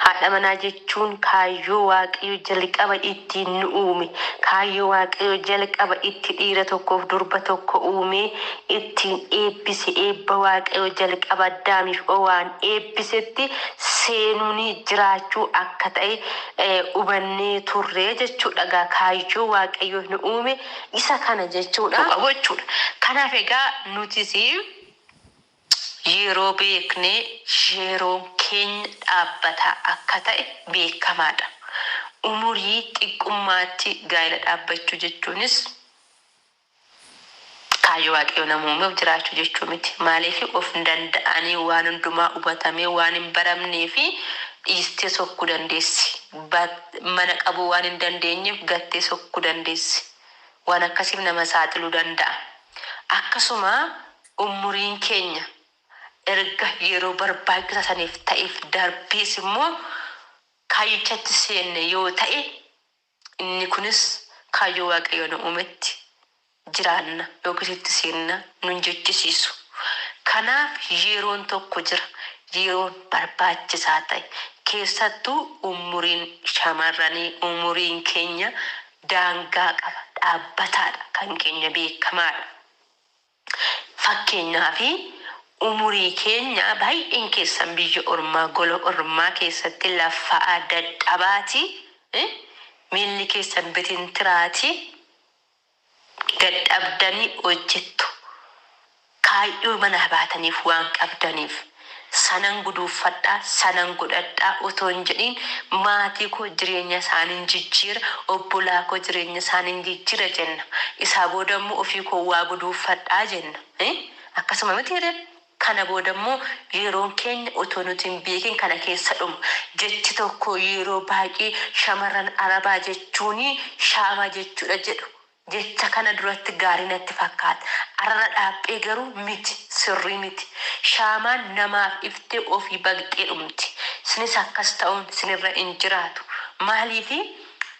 Haadha manaa jechuun kaayyoo waaqayyo jalqaba ittiin nu uume, kaayyoo waaqayyo jalqaba itti dhiira tokkoof durba tokko uume ittiin eebbise, eebba waaqayyo jalqaba Addaamiif waan eebbisetti seenuun jiraachuu akka ta'e hubannee turre jechuudha. Kaayyoo waaqayyo nu uume isa kana jechuudha. Kanaaf egaa nutis yeroo beeknee yeroo keenya dhaabbataa akka ta'e beekamaadha. Umurii xiqqummaatti gaa'ela dhaabbachuu jechuunis kaayyoo waaqayyo nama uumeef jiraachuu jechuu miti. Maaliif of danda'anii waan hundumaa hubatamee waan hin baramnee fi dhiistee sokkuu dandeessi. Mana qabuu waan hin dandeenyeef gattee sokkuu dandeessi. Waan akkasiif nama saaxiluu danda'a. Akkasuma umuriin keenya erga yeroo barbaachisa saniif ta'eef darbees immoo kaayyichatti seenne yoo ta'e inni kunis kaayyoo waaqayyo nu uumetti jiraanna yookiin itti seenna nun jechisiisu. Kanaaf yeroon tokko jira, yeroon barbaachisaa ta'e keessattuu umuriin shamarranii umuriin keenya daangaa qaba, dhaabbataadha, kan keenya beekamaadha. Fakkeenyaaf umurii keenya baay'een keessan biyya ormaa gola ormaa keessatti lafa dadhabaati, miilli keessan bitintiraati, dadhabdanii hojjettu. Kaayyoo manaa baataniif waan qabdaniif sanan guduuffadhaa, sanan godhadhaa otoo hin jedhiin maatii koo jireenya isaaniin jijjiira, obbolaa koo jireenya isaaniin jijjiira jenna. Isaa booda immoo ofii koo waa guduuffadhaa jenna. Akkasuma miti jedhan. Kana booda immoo yeroon keenya otoo nuti hin beekin kana keessa dhumu. Jechi tokko yeroo baay'ee shamarran Arabaa jechuun shaama jechuudha jedhu. Jecha kana duratti gaarii natti fakkaata. Arara dhaabbee garuu miti, sirrii miti. Shaamaan namaaf iftee ofii baqxee dhumti. Sinis akkas ta'uun sinirra hin jiraatu. Maaliifi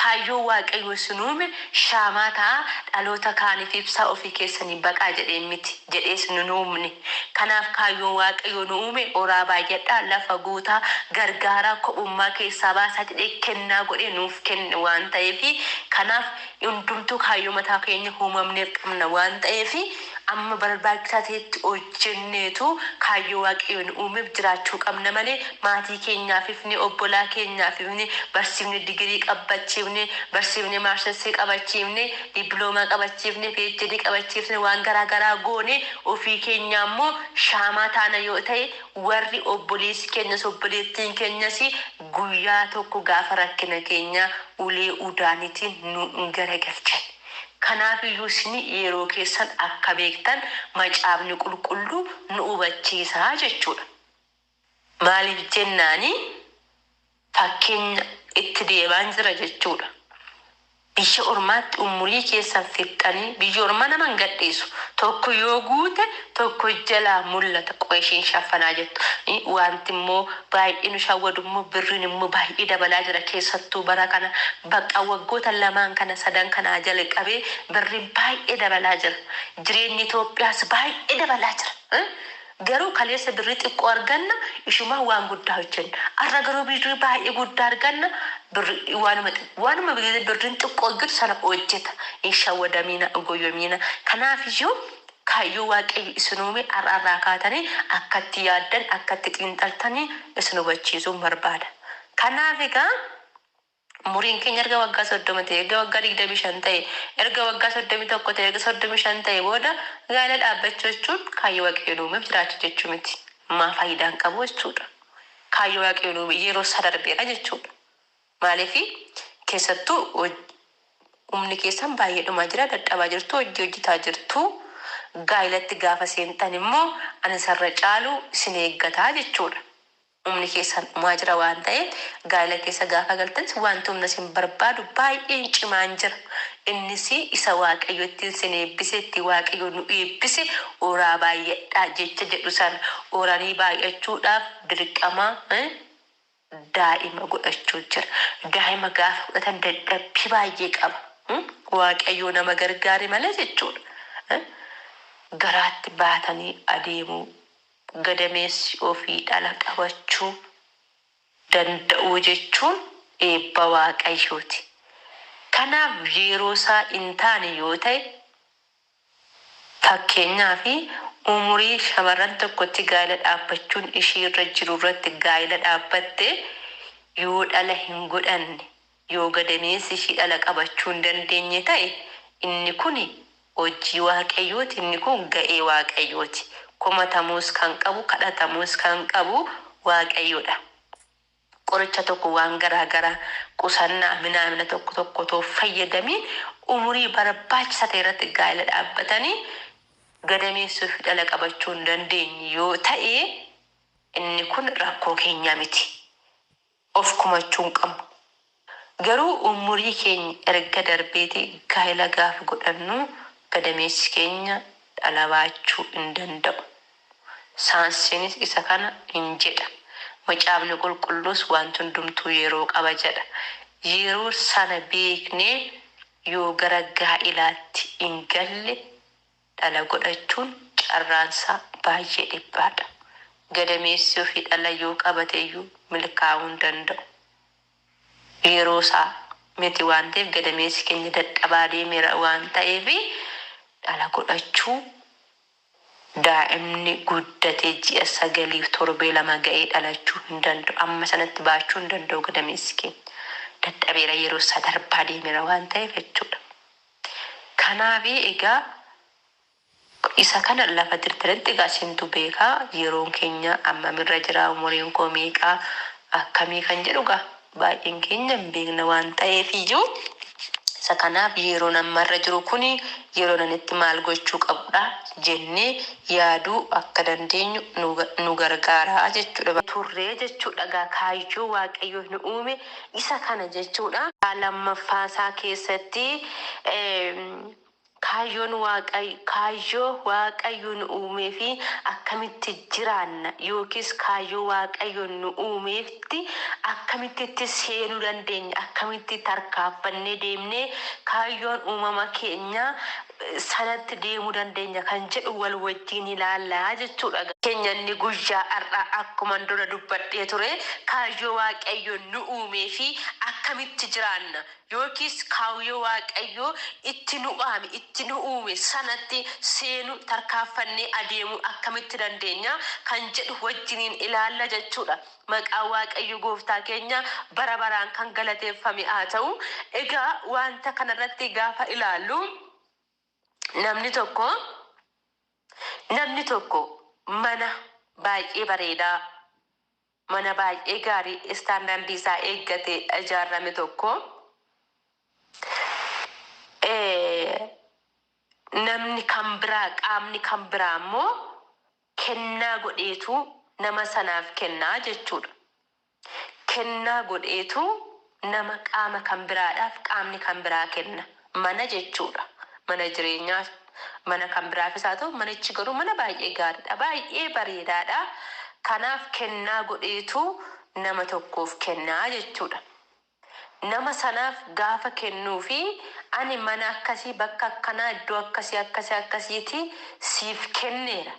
kaayyoo waaqayyo isin uume shaamaa ta'a, dhaloota kaaniif ibsaa ofii keessanii baqaa jedhee miti, jedhees nu uumne. Kanaaf kaayyoo waaqayyo nu uume horaa baay'adhaa, lafa guutaa, gargaaraa, kophummaa keessaa baasaa jedhee kennaa godhee nuuf kenne waan ta'eef kanaaf hundumtuu kaayyoo mataa keenya uumamneef qabna waan ta'eef amma barbaachisaa ta'etti hojjenneetu kaayyoo waaqayyo nu uumeef jiraachuu qabna malee maatii keenyaafif ni obbolaa keenyaafif ni barsiifne digirii qabbachiifne, barsiifne maarsasii qabachiifne, dippiloomaa qabachiifne, PhD qabachiifne waan garaagaraa goone ofii keenya immoo shaamaa taana yoo ta'e warri obboleessi keenyas obboleettiin keenyas guyyaa tokko gaafa rakkina keenya ulee udaanitiin nu garagalchan. Kanaaf iyyuu isin yeroo keessan akka beektan macaafni qulqulluu nu hubachiisaa jechuudha. Maaliif jennaani fakkeenya itti deemaan jira jechuudha. Biyya ormaatti umurii keessan fixxanii biyya ormaa nama hin gadhiisu. Tokko yoo guute tokko jalaa mul'ata qo'ishiin shaffanaa jettu. Wanti immoo baay'ee nu shawwadu immoo birriin immoo baay'ee dabalaa jira keessattuu bara kana bakka waggoota lamaan kana sadan kana jala qabee birriin baay'ee dabalaa jira. Jireenyi Itoophiyaas baay'ee dabalaa jira. Garuu kaleessa birrii xiqqoo arganna ishuma waan guddaa hojjenna. Arra garuu birrii baay'ee guddaa arganna waanuma birriin xiqqoo jiru sana hojjeta. Shawwadamiina goyyoomiina. Kanaaf iyyuu kaayyoo waaqayyo isin uume arraa kaatanii akkatti yaaddan akkatti xiinxaltanii isin hubachiisuun barbaada. Kanaaf egaa umuriin keenya erga waggaa 30 ta'e, erga waggaa 25 ta'e, erga waggaa 31 ta'e, erga 35 ta'e booda gaa'ela dhaabbachuu jechuun kaayyoo waaqayyo nu uumeef jiraachuu jechuu miti. Maa faayidaan qabu jechuudha. Kaayyoo waaqayyo nu uume yeroo sadarbeera jechuudha. Maaliif keessattuu humni keessan baay'ee dhumaa jira, dadhabaa jirtu, hojjetaa jirtu. Gaa'elatti gaafa seentan immoo ani sarara caalu isin eeggataa jechuudha. Humni keessan dhumaa jira waan ta'eef gaa'ela keessa gaafa galtanis wanti humna isin barbaadu baay'een cimaan jira. Innis isa waaqayyo ittiin isin eebbise, itti waaqayyo nu eebbise horaa baay'adhaa jecha jedhu sana horanii baay'achuudhaaf dirqama daa'ima godhachuu jira. Daa'ima gaafa godhatan dadhabbii baay'ee qaba. Waaqayyo nama gargaare malee jechuudha. Garaatti baatanii adeemuu, gadameessi ofii dhala qabachuu, danda'uu jechuun eebba waaqayyooti. Kanaaf yeroo isaa hin taane yoo ta'e fakkeenyaaf umurii shamarran tokkotti gaa'ela dhaabbachuun ishii irra jiru irratti gaa'ela dhaabbatte yoo dhala hin godhanne yoo gadameessi ishii dhala qabachuu hin dandeenye ta'e inni kun hojii waaqayyooti, inni kun ga'ee waaqayyooti. Komatamuus kan qabu kadhatamuus kan qabu waaqayyoodha. Qoricha tokko waan garaagaraa qusannaa minaamina tokko too fayyadamii umurii barbaachisaa ta'e irratti gaa'ela dhaabbatanii gadameessuuf dhala qabachuu hin dandeenye yoo ta'e inni kun rakkoo keenya miti. Of kumachuu hin qabnu. Garuu umurii keenya erga darbeeti gaa'ela gaafa godhannu gadameessi keenya dhala baachuu hin danda'u. Saayinsiinis isa kana hin jedha. Macaafni qulqulluus wanti hundumtuu yeroo qaba jedha. Yeroo sana beeknee yoo gara gaa'elaatti hin galle dhala godhachuun carraansaa baay'ee dhiphaadha. Gadameessi ofii dhala yoo qabateeyyuu milkaa'uu hin danda'u. Yeroo isaa miti waan ta'eef gadameessi keenya dadhabaa deemeera waan ta'eef dhala godhachuu daa'imni guddatee ji'a 9-7 ga'ee dhalachuu hin danda'u. Amma sanatti baachuu hin danda'u gadameessi keenya. Dadhabeera yeroo isaa darbaa deemeera waan ta'eef jechuudha. Kanaaf egaa isa kana lafa dirdiratti gaasintu beekaa yeroon keenya ammamirra jira, umuriin koo meeqaa akkamii kan jedhugaa baay'een keenya hin beekna waan ta'eef iyyuu isa kanaaf yeroo namarra jiru kun yeroo nanitti maal gochuu qabudha jennee yaaduu akka dandeenyu nu gargaara jechuudha. Turree jechuudha kaayyoo waaqayyo nu uume isa kana jechuudha. Lammaffaasaa keessatti kaayyoo waaqayyo nu uumee fi akkamitti jiraanna yookiis kaayyoo waaqayyo nu uumeefti akkamitti itti seenuu dandeenya, akkamitti tarkaanfannee deemnee kaayyoon uumama keenya sanatti deemuu dandeenya kan jedhu wal wajjin ilaallaa jechuudha. Keenya inni guyyaa har'aa akkuma dura dubbadhee ture kaayyoo waaqayyo nu uumee fi akkamitti jiraanna yookiis kaayyoo waaqayyo itti nu uume sanatti seenuu tarkaanfannee adeemuu akkamitti dandeenya kan jedhu wajjiniin ilaalla jechuudha. Maqaa waaqayyo gooftaa keenya bara baraan kan galateeffame haa ta'u. Egaa wanta kanarratti gaafa ilaallu namni tokko mana baay'ee bareedaa, mana baay'ee gaarii istaandardii isaa eeggate ijaarame tokko namni kan biraa qaamni kan biraa immoo kennaa godheetu nama sanaaf kennaa jechuudha. Kennaa godheetu nama qaama kan biraadhaaf qaamni kan biraa kenna mana jechuudha. Mana jireenyaa mana kan biraafis haa ta'u manichi garuu mana baay'ee gaariidha, baay'ee bareedaadha. Kanaaf kennaa godheetu nama tokkoof kennaa jechuudha. Nama sanaaf gaafa kennuu fi ani mana akkasii bakka akkanaa iddoo akkasiiti siif kenneera.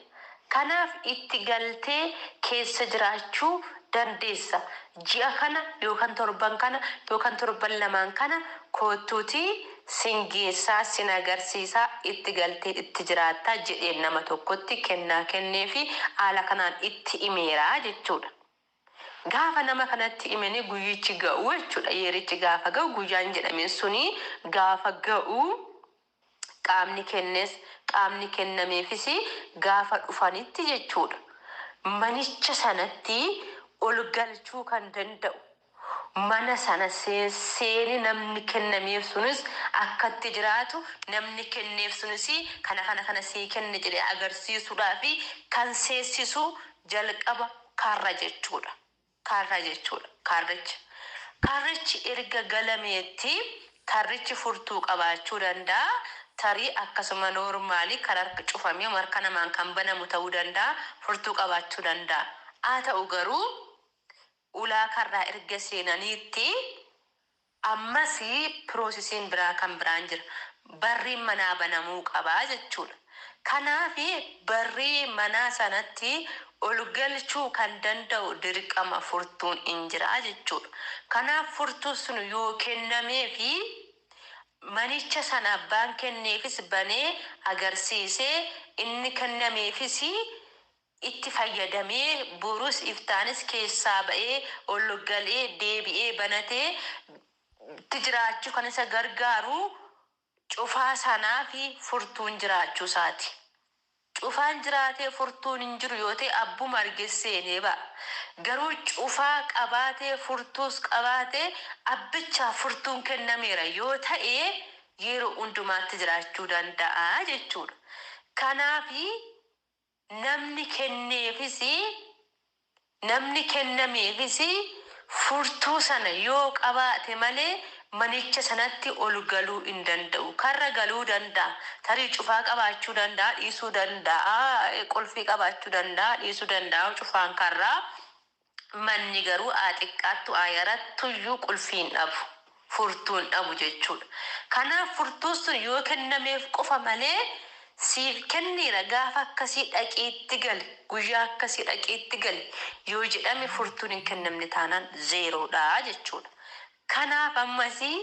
Kanaaf itti galtee keessa jiraachuu dandeessa. Ji'a kana yookaan torban kana yookaan torban lamaan kana kootuuti singeessaa sin agarsiisaa itti galtee itti jiraattaa jedhee nama tokkotti kennaa kennee fi haala kanaan itti himeeraa jechuudha. Gaafa nama kanatti himanii guyyichi ga'u jechuudha. Yeerichi gaafa ga'u guyyaan jedhame suni gaafa ga'u qaamni kennes qaamni kennameefis gaafa dhufanitti jechuudha. Manicha sanatti ol galchuu kan danda'u. Mana sana seeni namni kennameef sunis akkatti jiraatu namni kenneef sunis kana sii kenne jedhee agarsiisuudhaa fi kan seessisu jalqaba karra jechuudha. Karrichi erga galameetti karrichi furtuu qabaachuu danda'a. Tarii akkasuma noormaalii kan harka cufamee marka namaan kan banamu ta'uu danda'a. Furtuu qabaachuu danda'a. Haa ta'u garuu ulaa karraa erga seenaniitti ammas piroosesiin biraa kan biraan jira. Barriin manaa banamuu qabaa jechuudha. Kanaaf barrii manaa sanatti ol galchuu kan danda'u dirqama furtuun hin jira jechuudha. Kanaaf furtuun sun yoo kennamee fi manicha sana abbaan kenneefis banee agarsiisee inni kennameefis itti fayyadamee burus iftaanis keessaa ba'ee ol galee deebi'ee banatee itti jiraachuu kan isa gargaaru cufaa sanaa fi furtuun jiraachuu isaati. Cufaan jiraatee furtuun hin jiru yoo ta'e abbuma argesseenee ba'a. Garuu cufaa qabaatee furtuus qabaatee abbichaa furtuun kennameera yoo ta'e yeroo hundumaatti jiraachuu danda'a jechuudha. Kanaafi namni kennameefis furtuu sana yoo qabaate malee manicha sanatti ol galuu hin danda'u. Karra galuu danda'a. Tarii cufaa qabaachuu danda'a, dhiisuu danda'a, qulfii qabaachuu danda'a, dhiisuu danda'a cufaan karraa. Manni garuu xiqqaattu ayarattuyyuu qulfiin dhabu. Furtuun dhabu jechuudha. Kanaaf furtuun sun yoo kennameef qofa malee siif kenneera gaafa akkasii dhaqiitti gali, guyyaa akkasii dhaqiitti gali yoo jedhame furtuun hin kennamne taanaan zeeroodha jechuudha. Kanaaf ammasii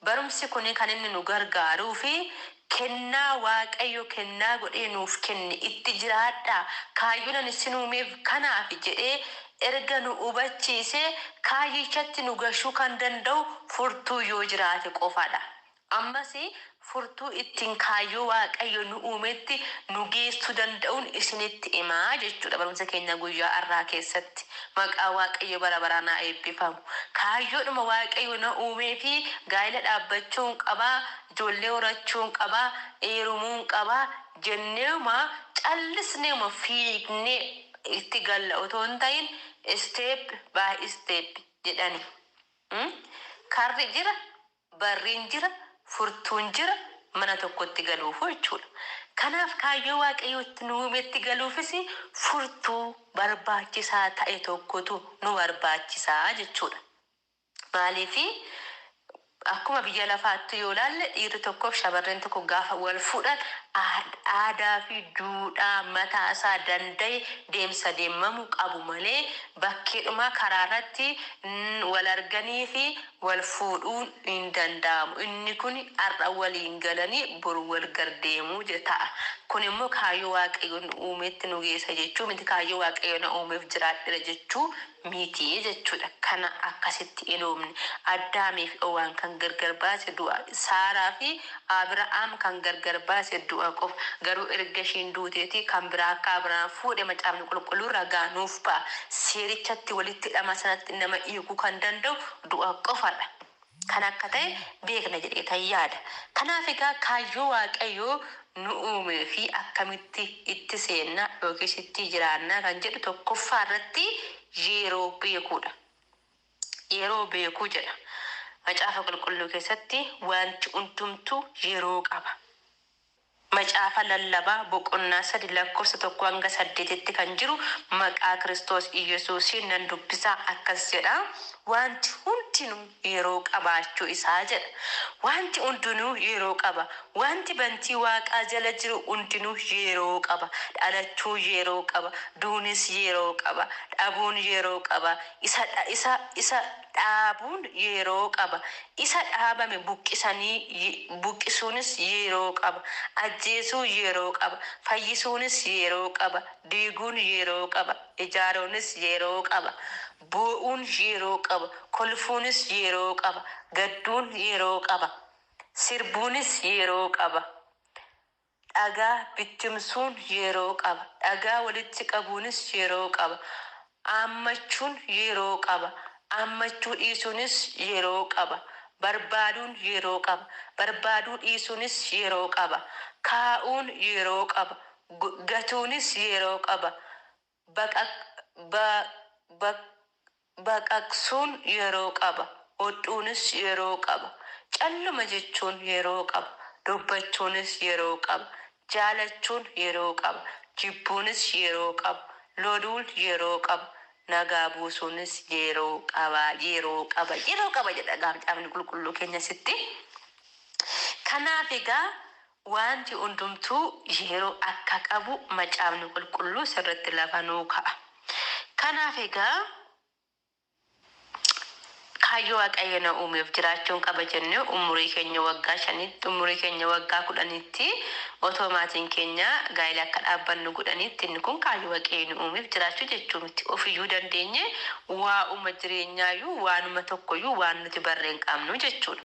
barumsi kun kan inni nu gargaaruu fi kennaa waaqayyo kennaa godhee nuuf kenne itti jiraadhaa kaayyoon isin uumeef kanaaf jedhee erga nu hubachiise kaayyichatti nu gashuu kan danda'u furtuu yoo jiraate qofaadha. Ammasii furtuu ittiin kaayyoo waaqayyo nu uumetti nu geessuu danda'uun isinitti himaa jechuudha. Barumsa keenya guyyaa har'aa keessatti maqaa waaqayyo bara baraan haa eebbifamu. Kaayyoodhuma waaqayyo na uumee fi gaa'ela dhaabbachuun qabaa, ijoollee horachuun qabaa, heerumuun qabaa jenneema callisneema fiignee itti galla otoo hin ta'in step by step jedhani. Karri jira, barriin jira, furtuun jira mana tokkotti galuuf jechuudha. Kanaaf kaayyoo waaqayyootti nu uumetti galuufis furtuu barbaachisaa ta'e tokkotu nu barbaachisaa jechuudha. Maaliifi akkuma biyya lafaatti yoo ilaalle dhiirri tokkoof shamarreen tokko gaafa wal fuudhan aadaa fi duudhaa mataa isaa danda'e deemsa deemamu qabu malee bakkeedhuma karaa irratti wal arganii fi wal fuudhuun hin danda'amu. Inni kun har'a waliin galanii boru wal gardeemuu ta'a. Kun immoo kaayyoo waaqayyo nu uumetti nu geessa jechuu miti, kaayyoo waaqayyo na uumeef jiraadhira jechuu miti jechuudha. Kana akkasitti hin uumne Addaamiif Hawwaan kan gargar baase du'a, Saaraa fi Abrahaam kan gargar baase du'a qofa. Garuu erga ishiin duuteeti kan biraa akka Abrahaam fuudhe macaafni qulqulluun ragaa nuuf ba'a. Seerichatti walitti hidhama sanatti nama hiikuu kan danda'u du'a qofadha. Kan akka ta'e beekna jedhee yaada. Kanaaf egaa kaayyoo waaqayyoo nu uumee fi akkamitti itti seenna yookiis itti jiraanna kan jedhu tokkoffaa irratti yeroo beekuudha. Yeroo beekuu jedha. Macaafa qulqulluu keessatti wanti hundumtuu yeroo qaba. Macaafa lallabaa boqonnaa 3:1-8 kan jiru maqaa Kiristoos Iyesuusiin nan dubbisaa akkas jedha. Wanti hundinuu yeroo qabaachuu isaa jedha. Wanti hundinuu yeroo qaba. Wanti bantii waaqaa jala jiru hundinuu yeroo qaba. Dhalachuu yeroo qaba. Duunis yeroo qaba. Dhabuun yeroo qaba. Isa dhaabuun yeroo qaba. Isa dhaabame buqqisuunis yeroo qaba. Ajjeesuu yeroo qaba. Fayyisuunis yeroo qaba. Diiguun yeroo qaba. Ijaaruunis yeroo qaba. Boo'uun yeroo qaba. Kolfuunis yeroo qaba. Gadduun yeroo qaba. Sirbuunis yeroo qaba. Dhagaa bittimsuun yeroo qaba. Dhagaa walitti qabuunis yeroo qaba. Ammachuun yeroo qaba. Ammachuu dhiisuunis yeroo qaba. Barbaaduun yeroo qaba. Barbaaduu dhiisuunis yeroo qaba. Kaa'uun yeroo qaba. Gatuunis yeroo qaba. Baqaqsuun yeroo qaba. Hodhuunis yeroo qaba. Calluma jechuun yeroo qaba. Dubbachuunis yeroo qaba. Jaalachuun yeroo qaba. Jibbuunis yeroo qaba. Loluun yeroo qaba. Nagaa buusuunis yeroo qaba. Yeroo qaba jedha macaafni qulqulluu keenya sitti. Kanaaf egaa wanti hundumtuu yeroo akka qabu macaafni qulqulluu sirriitti lafa nuu ka'a. Kanaaf egaa kaayyoo waaqayyo na uumeef jiraachuun qaba jennee umurii keenya waggaa 5 umurii keenya waggaa 10tti otomaatiin keenya gaa'ela akka dhaabbannu godhanitti inni kun kaayyoo waaqayyo na uumeef jiraachuu jechuu miti. Ofiyyuu dandeenye waa uma jireenyaayyuu waanuma tokkoyyuu waan nuti barreen qabnu jechuudha.